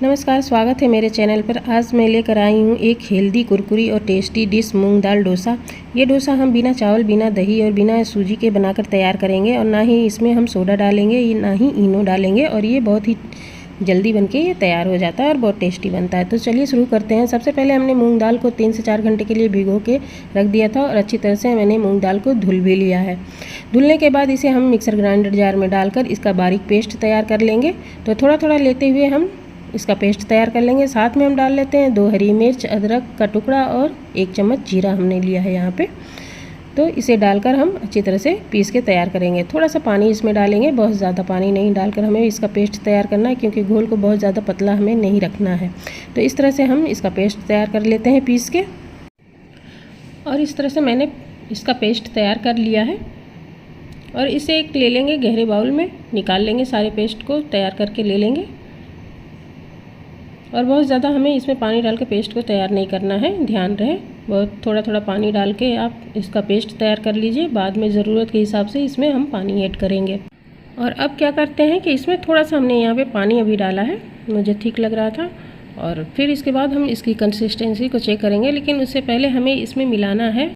नमस्कार, स्वागत है मेरे चैनल पर। आज मैं लेकर आई हूँ एक हेल्दी, कुरकुरी और टेस्टी डिश मूंग दाल डोसा। ये डोसा हम बिना चावल, बिना दही और बिना सूजी के बनाकर तैयार करेंगे और ना ही इसमें हम सोडा डालेंगे, ना ही इनो डालेंगे और ये बहुत ही जल्दी बनके ये तैयार हो जाता है और बहुत टेस्टी बनता है। तो चलिए शुरू करते हैं। सबसे पहले हमने मूंग दाल को 3 से 4 घंटे के लिए भिगो के रख दिया था और अच्छी तरह से मैंने मूंग दाल को धुल भी लिया है। धुलने के बाद इसे हम मिक्सर ग्राइंडर जार में डालकर इसका बारीक पेस्ट तैयार कर लेंगे। तो थोड़ा थोड़ा लेते हुए हम इसका पेस्ट तैयार कर लेंगे। साथ में हम डाल लेते हैं 2 हरी मिर्च, अदरक का टुकड़ा और 1 चम्मच जीरा हमने लिया है यहाँ पे। तो इसे डालकर हम अच्छी तरह से पीस के तैयार करेंगे। थोड़ा सा पानी इसमें डालेंगे, बहुत ज़्यादा पानी नहीं डालकर हमें इसका पेस्ट तैयार करना है, क्योंकि घोल को बहुत ज़्यादा पतला हमें नहीं रखना है। तो इस तरह से हम इसका पेस्ट तैयार कर लेते हैं पीस के। और इस तरह से मैंने इसका पेस्ट तैयार कर लिया है और इसे एक ले लेंगे गहरे बाउल में, निकाल लेंगे, सारे पेस्ट को तैयार करके ले लेंगे। और बहुत ज़्यादा हमें इसमें पानी डाल के पेस्ट को तैयार नहीं करना है, ध्यान रहे। बहुत थोड़ा थोड़ा पानी डाल के आप इसका पेस्ट तैयार कर लीजिए। बाद में ज़रूरत के हिसाब से इसमें हम पानी ऐड करेंगे। और अब क्या करते हैं कि इसमें थोड़ा सा हमने यहाँ पे पानी अभी डाला है, मुझे ठीक लग रहा था। और फिर इसके बाद हम इसकी कंसिस्टेंसी को चेक करेंगे, लेकिन उससे पहले हमें इसमें मिलाना है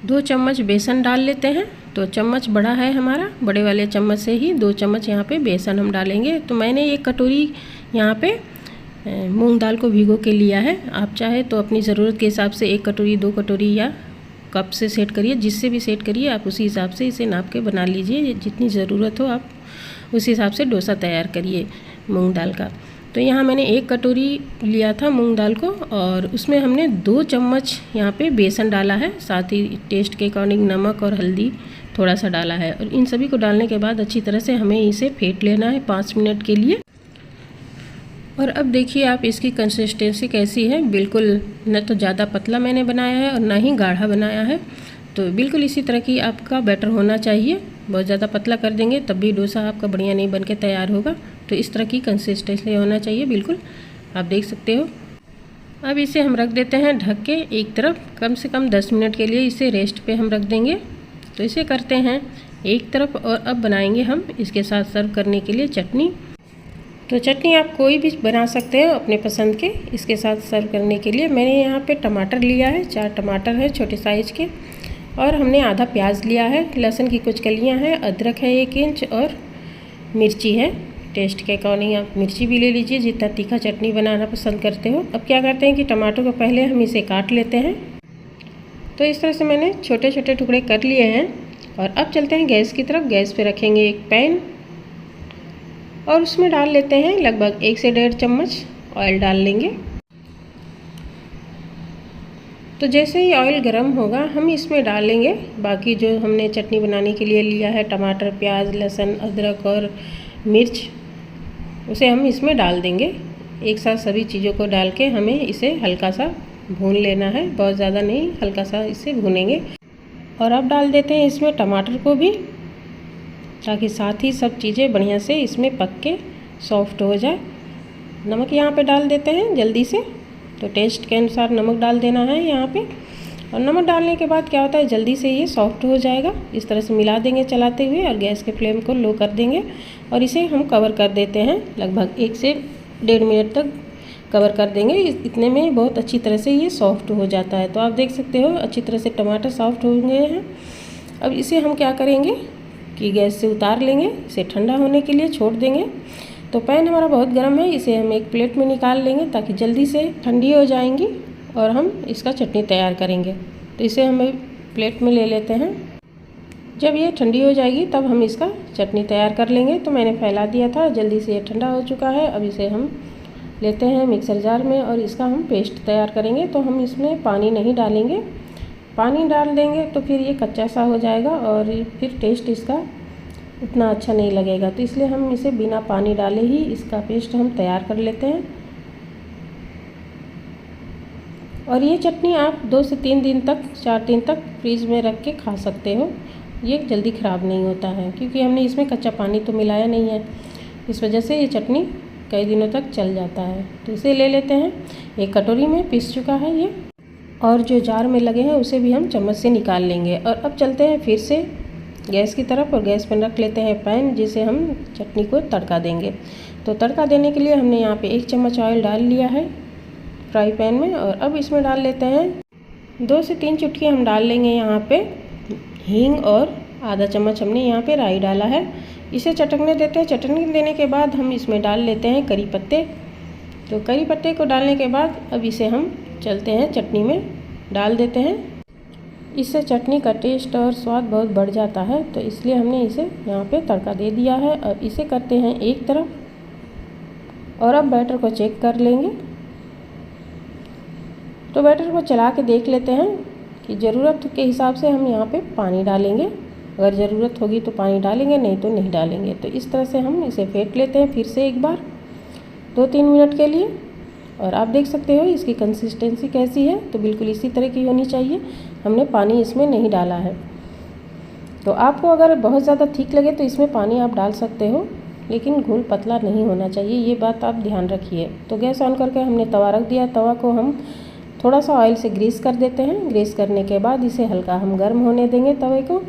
2 चम्मच बेसन डाल लेते हैं। तो चम्मच बड़ा है हमारा, बड़े वाले चम्मच से ही 2 चम्मच यहाँ पे बेसन हम डालेंगे। तो मैंने 1 कटोरी यहाँ पे मूंग दाल को भिगो के लिया है। आप चाहे तो अपनी ज़रूरत के हिसाब से 1 कटोरी, 2 कटोरी या कप से सेट करिए, जिससे भी सेट करिए आप उसी हिसाब से इसे नाप के बना लीजिए। जितनी ज़रूरत हो आप उस हिसाब से डोसा तैयार करिए मूंग दाल का। तो यहाँ मैंने 1 कटोरी लिया था मूंग दाल को और उसमें हमने 2 चम्मच यहाँ पे बेसन डाला है। साथ ही टेस्ट के अकॉर्डिंग नमक और हल्दी थोड़ा सा डाला है। और इन सभी को डालने के बाद अच्छी तरह से हमें इसे फेंट लेना है 5 मिनट के लिए। और अब देखिए आप इसकी कंसिस्टेंसी कैसी है। बिल्कुल न तो ज़्यादा पतला मैंने बनाया है और ना ही गाढ़ा बनाया है। तो बिल्कुल इसी तरह की आपका बैटर होना चाहिए। बहुत ज़्यादा पतला कर देंगे तब भी डोसा आपका बढ़िया नहीं बन के तैयार होगा। तो इस तरह की कंसिस्टेंसी होना चाहिए, बिल्कुल आप देख सकते हो। अब इसे हम रख देते हैं ढक के एक तरफ, कम से कम 10 मिनट के लिए इसे रेस्ट पे हम रख देंगे। तो इसे करते हैं एक तरफ। और अब बनाएंगे हम इसके साथ सर्व करने के लिए चटनी। तो चटनी आप कोई भी बना सकते हो अपने पसंद के। इसके साथ सर्व करने के लिए मैंने यहाँ पे टमाटर लिया है, 4 टमाटर है छोटे साइज़ के, और हमने आधा प्याज लिया है, लहसुन की कुछ कलियाँ हैं, अदरक है 1 इंच और मिर्ची है। टेस्ट के अकॉर्डिंग आप मिर्ची भी ले लीजिए जितना तीखा चटनी बनाना पसंद करते हो। अब क्या करते हैं कि टमाटर को पहले हम इसे काट लेते हैं। तो इस तरह से मैंने छोटे छोटे टुकड़े कर लिए हैं। और अब चलते हैं गैस की तरफ। गैस पे रखेंगे एक पैन और उसमें डाल लेते हैं लगभग 1 से 1.5 चम्मच ऑयल डाल लेंगे। तो जैसे ही ऑयल गर्म होगा हम इसमें डालेंगे बाकी जो हमने चटनी बनाने के लिए लिया है, टमाटर, प्याज, लहसुन, अदरक और मिर्च, उसे हम इसमें डाल देंगे। एक साथ सभी चीज़ों को डाल के हमें इसे हल्का सा भून लेना है, बहुत ज़्यादा नहीं, हल्का सा इसे भूनेंगे। और अब डाल देते हैं इसमें टमाटर को भी, ताकि साथ ही सब चीज़ें बढ़िया से इसमें पक के सॉफ्ट हो जाए। नमक यहाँ पे डाल देते हैं जल्दी से। तो टेस्ट के अनुसार नमक डाल देना है यहाँ पे। और नमक डालने के बाद क्या होता है, जल्दी से ये सॉफ्ट हो जाएगा। इस तरह से मिला देंगे चलाते हुए और गैस के फ्लेम को लो कर देंगे। और इसे हम कवर कर देते हैं लगभग 1 से 1.5 मिनट तक कवर कर देंगे। इतने में बहुत अच्छी तरह से ये सॉफ्ट हो जाता है। तो आप देख सकते हो अच्छी तरह से टमाटर सॉफ्ट हो गए हैं। अब इसे हम क्या करेंगे कि गैस से उतार लेंगे, इसे ठंडा होने के लिए छोड़ देंगे। तो पैन हमारा बहुत गर्म है, इसे हम एक प्लेट में निकाल लेंगे ताकि जल्दी से ठंडी हो जाएंगी और हम इसका चटनी तैयार करेंगे। तो इसे हम प्लेट में ले लेते हैं। जब ये ठंडी हो जाएगी तब हम इसका चटनी तैयार कर लेंगे। तो मैंने फैला दिया था, जल्दी से ये ठंडा हो चुका है। अब इसे हम लेते हैं मिक्सर जार में और इसका हम पेस्ट तैयार करेंगे। तो हम इसमें पानी नहीं डालेंगे, पानी डाल देंगे तो फिर ये कच्चा सा हो जाएगा और फिर टेस्ट इसका उतना अच्छा नहीं लगेगा। तो इसलिए हम इसे बिना पानी डाले ही इसका पेस्ट हम तैयार कर लेते हैं। और ये चटनी आप 2 से 3 दिन तक, 4 दिन तक फ्रीज में रख के खा सकते हो। ये जल्दी ख़राब नहीं होता है क्योंकि हमने इसमें कच्चा पानी तो मिलाया नहीं है, इस वजह से ये चटनी कई दिनों तक चल जाता है। तो इसे ले लेते हैं। 1 कटोरी में पिस चुका है ये, और जो जार में लगे हैं उसे भी हम चम्मच से निकाल लेंगे। और अब चलते हैं फिर से गैस की तरफ और गैस पर रख लेते हैं पैन, जिसे हम चटनी को तड़का देंगे। तो तड़का देने के लिए हमने यहाँ पे 1 चम्मच ऑयल डाल लिया है फ्राई पैन में। और अब इसमें डाल लेते हैं 2 से 3 चुटकी हम डाल लेंगे यहाँ पे हींग, और आधा चम्मच हमने यहाँ पे राई डाला है। इसे चटकने देते हैं। चटकने देने के बाद हम इसमें डाल लेते हैं करी पत्ते। तो करी पत्ते को डालने के बाद अब इसे हम चलते हैं चटनी में डाल देते हैं। इससे चटनी का टेस्ट और स्वाद बहुत बढ़ जाता है, तो इसलिए हमने इसे यहाँ पे तड़का दे दिया है। अब इसे करते हैं एक तरफ और अब बैटर को चेक कर लेंगे। तो बैटर को चला के देख लेते हैं कि ज़रूरत के हिसाब से हम यहाँ पे पानी डालेंगे। अगर ज़रूरत होगी तो पानी डालेंगे, नहीं तो नहीं डालेंगे। तो इस तरह से हम इसे फेंट लेते हैं फिर से एक बार 2-3 मिनट के लिए। और आप देख सकते हो इसकी कंसिस्टेंसी कैसी है, तो बिल्कुल इसी तरह की होनी चाहिए। हमने पानी इसमें नहीं डाला है। तो आपको अगर बहुत ज़्यादा ठीक लगे तो इसमें पानी आप डाल सकते हो, लेकिन घोल पतला नहीं होना चाहिए, ये बात आप ध्यान रखिए। तो गैस ऑन करके हमने तवा रख दिया। तवा को हम थोड़ा सा ऑयल से ग्रीस कर देते हैं। ग्रीस करने के बाद इसे हल्का हम गर्म होने देंगे तवे को।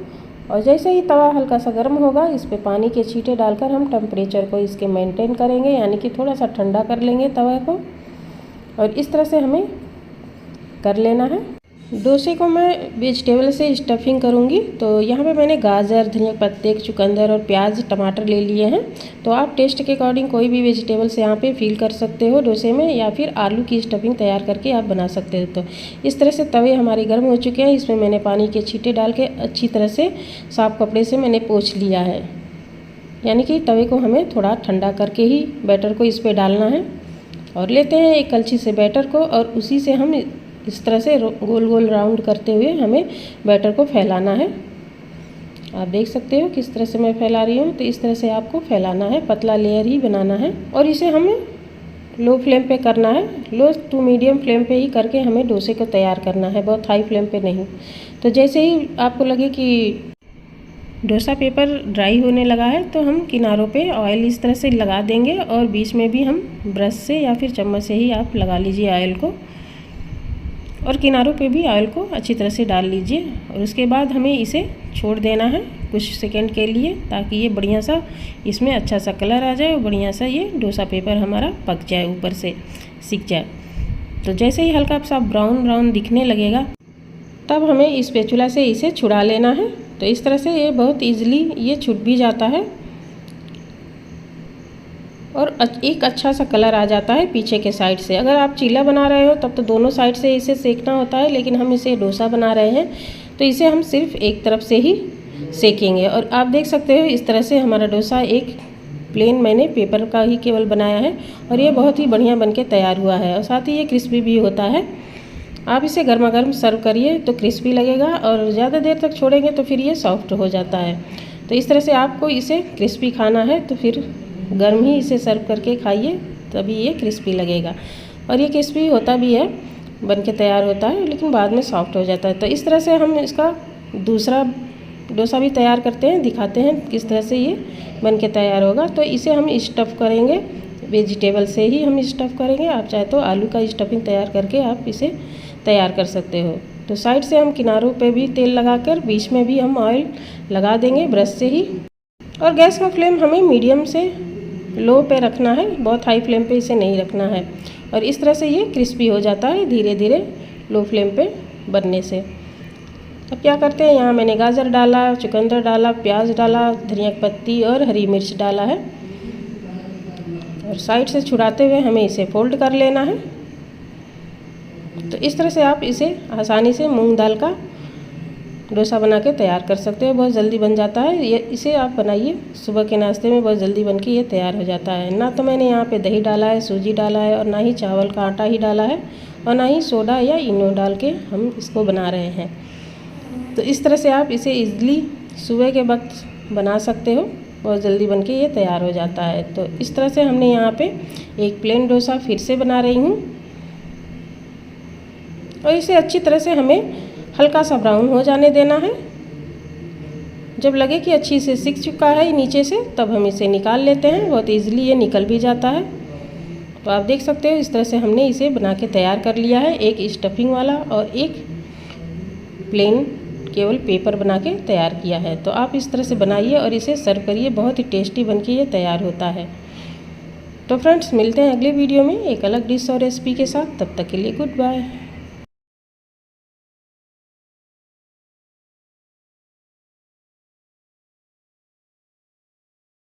और जैसे ही तवा हल्का सा गर्म होगा, इस पे पानी के छींटे डालकर हम टेम्परेचर को इसके मेंटेन करेंगे, यानी कि थोड़ा सा ठंडा कर लेंगे तवे को। और इस तरह से हमें कर लेना है। डोसे को मैं वेजिटेबल से स्टफिंग करूँगी। तो यहाँ पे मैंने गाजर, धनिया पत्ते, चुकंदर और प्याज, टमाटर ले लिए हैं। तो आप टेस्ट के अकॉर्डिंग कोई भी वेजिटेबल्स यहाँ पे फिल कर सकते हो डोसे में, या फिर आलू की स्टफिंग तैयार करके आप बना सकते हो। तो इस तरह से तवे हमारे गर्म हो चुके हैं। इसमें मैंने पानी के छींटे डाल के अच्छी तरह से साफ़ कपड़े से मैंने पोंछ लिया है, यानी कि तवे को हमें थोड़ा ठंडा करके ही बैटर को इस पर डालना है। और लेते हैं एक कलछी से बैटर को और उसी से हम इस तरह से गोल गोल राउंड करते हुए हमें बैटर को फैलाना है। आप देख सकते हो किस तरह से मैं फैला रही हूँ। तो इस तरह से आपको फैलाना है, पतला लेयर ही बनाना है। और इसे हमें लो फ्लेम पे करना है, लो टू मीडियम फ्लेम पे ही करके हमें डोसे को तैयार करना है, बहुत हाई फ्लेम पे नहीं। तो जैसे ही आपको लगे कि डोसा पेपर ड्राई होने लगा है, तो हम किनारों पे ऑयल इस तरह से लगा देंगे और बीच में भी हम ब्रश से या फिर चम्मच से ही आप लगा लीजिए ऑयल को। और किनारों पे भी ऑयल को अच्छी तरह से डाल लीजिए। और उसके बाद हमें इसे छोड़ देना है कुछ सेकंड के लिए, ताकि ये बढ़िया सा इसमें अच्छा सा कलर आ जाए और बढ़िया सा ये डोसा पेपर हमारा पक जाए, ऊपर से सिक जाए। तो जैसे ही हल्का सा ब्राउन ब्राउन दिखने लगेगा, तब हमें इस स्पैचुला से इसे छुड़ा लेना है। तो इस तरह से ये बहुत ईजिली ये छूट भी जाता है और एक अच्छा सा कलर आ जाता है पीछे के साइड से। अगर आप चीला बना रहे हो तब तो दोनों साइड से इसे सेकना होता है, लेकिन हम इसे डोसा बना रहे हैं तो इसे हम सिर्फ एक तरफ से ही सेकेंगे। और आप देख सकते हो इस तरह से हमारा डोसा एक प्लेन मैंने पेपर का ही केवल बनाया है और ये बहुत ही बढ़िया बनके तैयार हुआ है। और साथ ही ये क्रिस्पी भी होता है। आप इसे गर्मा गर्म सर्व करिए तो क्रिस्पी लगेगा, और ज़्यादा देर तक छोड़ेंगे तो फिर ये सॉफ्ट हो जाता है। तो इस तरह से आपको इसे क्रिस्पी खाना है तो फिर गर्म ही इसे सर्व करके खाइए, तभी ये क्रिस्पी लगेगा। और ये क्रिस्पी होता भी है, बनके तैयार होता है, लेकिन बाद में सॉफ्ट हो जाता है। तो इस तरह से हम इसका दूसरा डोसा भी तैयार करते हैं, दिखाते हैं किस तरह से ये बनके तैयार होगा। तो इसे हम स्टफ़ करेंगे, वेजिटेबल से ही हम स्टफ़ करेंगे। आप चाहे तो आलू का स्टफिंग तैयार करके आप इसे तैयार कर सकते हो। तो साइड से हम किनारों पे भी तेल लगाकर बीच में भी हम ऑयल लगा देंगे ब्रश से ही। और गैस का फ्लेम हमें मीडियम से लो पे रखना है, बहुत हाई फ्लेम पे इसे नहीं रखना है। और इस तरह से ये क्रिस्पी हो जाता है धीरे धीरे लो फ्लेम पे बनने से। अब क्या करते हैं, यहाँ मैंने गाजर डाला, चुकंदर डाला, प्याज डाला, धनिया की पत्ती और हरी मिर्च डाला है। और साइड से छुड़ाते हुए हमें इसे फोल्ड कर लेना है। तो इस तरह से आप इसे आसानी से मूंग दाल का डोसा बना के तैयार कर सकते हो, बहुत जल्दी बन जाता है। ये इसे आप बनाइए सुबह के नाश्ते में, बहुत जल्दी बनके ये तैयार हो जाता है। ना तो मैंने यहाँ पे दही डाला है, सूजी डाला है, और ना ही चावल का आटा ही डाला है, और ना ही सोडा या इनो डाल के हम इसको बना रहे हैं। तो इस तरह से आप इसे ईज़िली सुबह के वक्त बना सकते हो, बहुत जल्दी बनके ये तैयार हो जाता है। तो इस तरह से हमने यहाँ पे एक प्लेन डोसा फिर से बना रही हूँ। और इसे अच्छी तरह से हमें हल्का सा ब्राउन हो जाने देना है। जब लगे कि अच्छी से सिक चुका है नीचे से, तब हम इसे निकाल लेते हैं। बहुत इजीली ये निकल भी जाता है। तो आप देख सकते हो इस तरह से हमने इसे बना के तैयार कर लिया है, एक स्टफिंग वाला और एक प्लेन केवल पेपर बना के तैयार किया है। तो आप इस तरह से बनाइए और इसे सर्व करिए, बहुत ही टेस्टी बनके ये तैयार होता है। तो फ्रेंड्स मिलते हैं अगले वीडियो में एक अलग डिश और रेसिपी के साथ। तब तक के लिए गुड बाय।